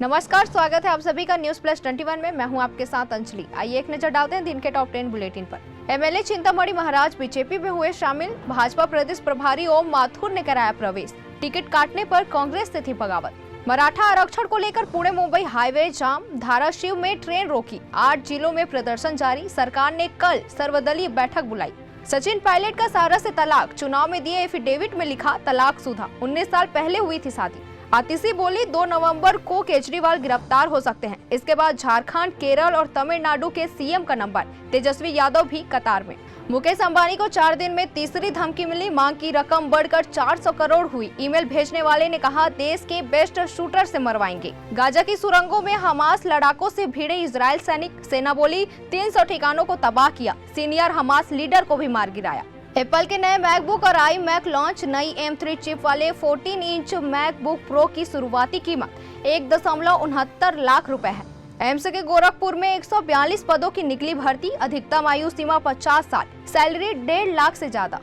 नमस्कार, स्वागत है आप सभी का न्यूज प्लस 21 में। मैं हूं आपके साथ अंजलि। आइए एक नजर डालते हैं दिन के टॉप 10 बुलेटिन पर। एमएलए चिंतामणि महाराज बीजेपी में हुए शामिल। भाजपा प्रदेश प्रभारी ओम माथुर ने कराया प्रवेश। टिकट काटने पर कांग्रेस से थी बगावत। मराठा आरक्षण को लेकर पुणे मुंबई हाईवे जाम। धाराशिव में ट्रेन रोकी। 8 जिलों में प्रदर्शन जारी। सरकार ने कल सर्वदलीय बैठक बुलाई। सचिन पायलट का सारा से तलाक। चुनाव में दिए एफिडेविट में लिखा तलाकशुदा। 19 साल पहले हुई थी शादी। आतिशी बोली 2 नवंबर को केजरीवाल गिरफ्तार हो सकते हैं। इसके बाद झारखंड, केरल और तमिलनाडु के सीएम का नंबर। तेजस्वी यादव भी कतार में। मुकेश अंबानी को 4 दिन में तीसरी धमकी मिली। मांग की रकम बढ़कर 400 करोड़ हुई। ईमेल भेजने वाले ने कहा देश के बेस्ट शूटर से मरवाएंगे। गाजा की सुरंगों में हमास लड़ाकों से भिड़े इजरायल सैनिक। सेना बोली 300 ठिकानों को तबाह किया। सीनियर हमास लीडर को भी मार गिराया। एप्पल के नए मैकबुक और आई मैक लॉन्च। नई M3 चिप वाले 14 इंच मैकबुक प्रो की शुरुआती कीमत 1.69 लाख रुपए है। एम्स के गोरखपुर में 142 पदों की निकली भर्ती। अधिकतम आयु सीमा 50 साल। सैलरी 1.5 लाख से ज्यादा।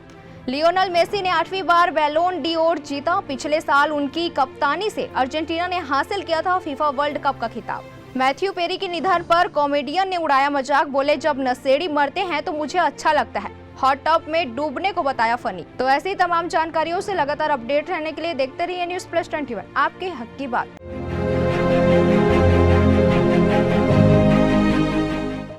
लियोनेल मेसी ने 8वीं बार बैलोन डी'ओर जीता। पिछले साल उनकी कप्तानी से अर्जेंटीना ने हासिल किया था फीफा वर्ल्ड कप का खिताब। मैथ्यू पेरी के निधन पर कॉमेडियन ने उड़ाया मजाक। बोले जब नशेड़ी मरते हैं तो मुझे अच्छा लगता है। हॉट टब में डूबने को बताया फनी। तो ऐसी तमाम जानकारियों से लगातार अपडेट रहने के लिए देखते रहिए न्यूज प्लस 21, आपके हक की बात।